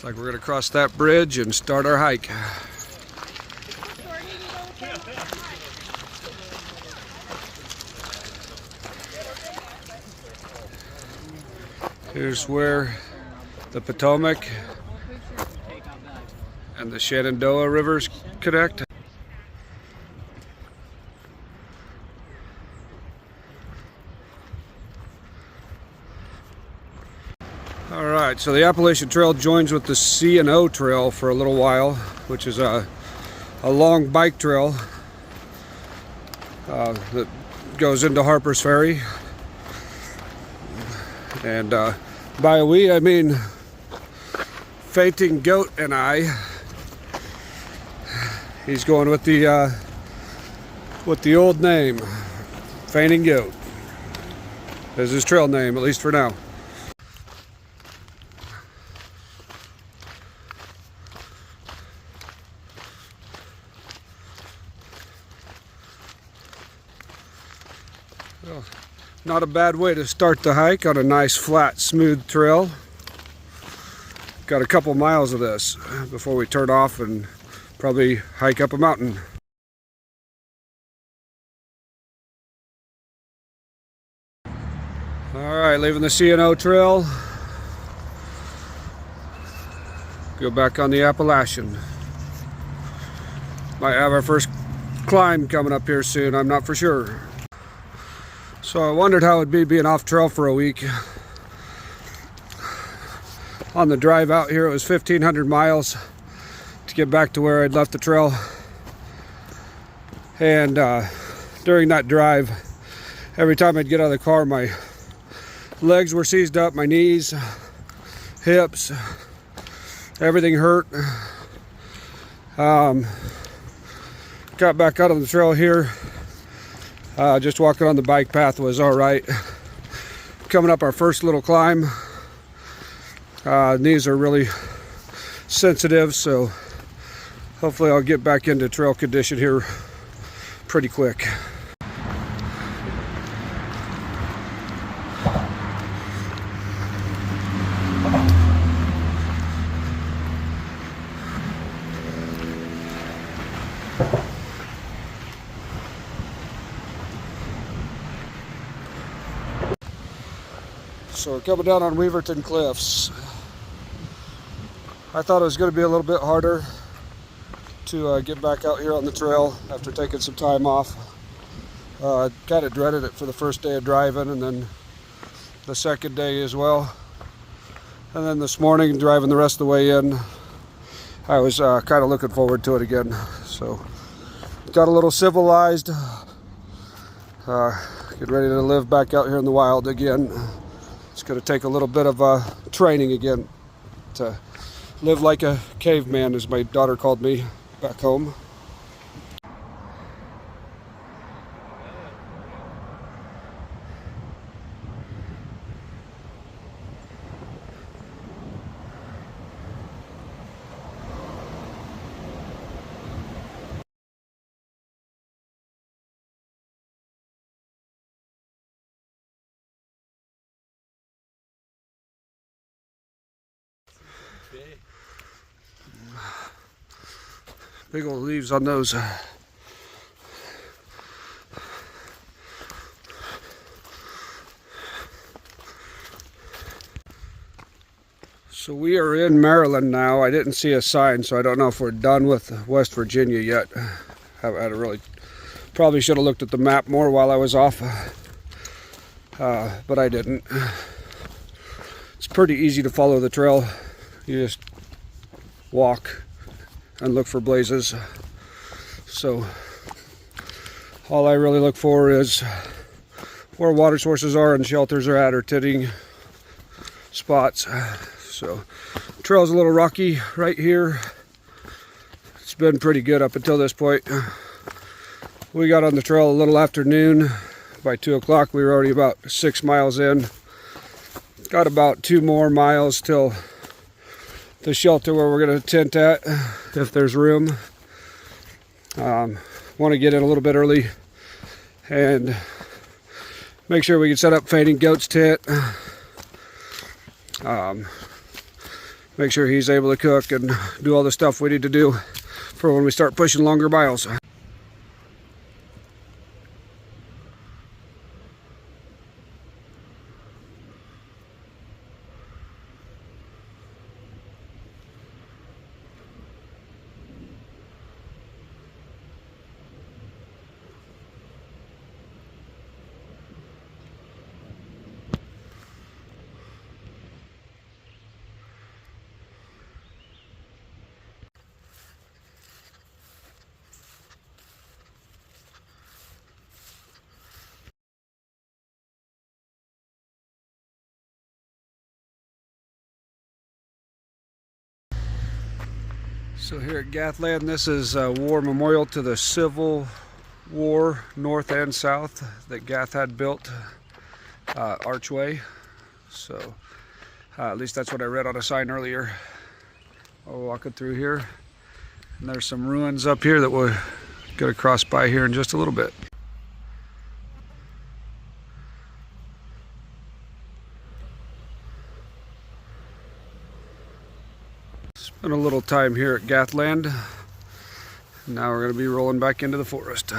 Looks like we're going to cross that bridge and start our hike. Here's where the Potomac and the Shenandoah rivers connect. All right, so the Appalachian Trail joins with the C&O Trail for a little while, which is a long bike trail that goes into Harper's Ferry. And by we, I mean Fainting Goat and I. He's going with the old name, Fainting Goat. That's his trail name, at least for now. Well, not a bad way to start the hike on a nice, flat, smooth trail. Got a couple miles of this before we turn off and probably hike up a mountain. All right, leaving the C&O Trail. Go back on the Appalachian. Might have our first climb coming up here soon, I'm not for sure. So I wondered how it'd be being off trail for a week. On the drive out here, it was 1,500 miles to get back to where I'd left the trail. And during that drive, every time I'd get out of the car, my legs were seized up, my knees, hips, everything hurt. Got back out on the trail here. Just walking on the bike path was all right. Coming up our first little climb. Knees are really sensitive, so hopefully I'll get back into trail condition here pretty quick. So we're coming down on Weaverton Cliffs. I thought it was going to be a little bit harder to get back out here on the trail after taking some time off. I kind of dreaded it for the first day of driving, and then the second day as well. And then this morning, driving the rest of the way in, I was kind of looking forward to it again. So got a little civilized, get ready to live back out here in the wild again. It's going to take a little bit of training again to live like a caveman, as my daughter called me back home. Big old leaves on those. So we are in Maryland now. I didn't see a sign, so I don't know if we're done with West Virginia yet. Probably should have looked at the map more while I was off, but I didn't. It's pretty easy to follow the trail. You just walk and look for blazes. So all I really look for is where water sources are and shelters are at, or titting spots. So trail's a little rocky right here. It's been pretty good up until this point. We got on the trail a little after noon. By 2 o'clock we were already about 6 miles in. Got about 2 more miles till the shelter where we're going to tent at, if there's room. Want to get in a little bit early and make sure we can set up Fainting Goat's tent. make sure he's able to cook and do all the stuff we need to do for when we start pushing longer miles. So here at Gathland, this is a war memorial to the Civil War, north and south, that Gath had built archway. So at least that's what I read on a sign earlier. I'll walk it through here. And there's some ruins up here that we're going to cross by here in just a little bit. Spent a little time here at Gathland. Now we're going to be rolling back into the forest.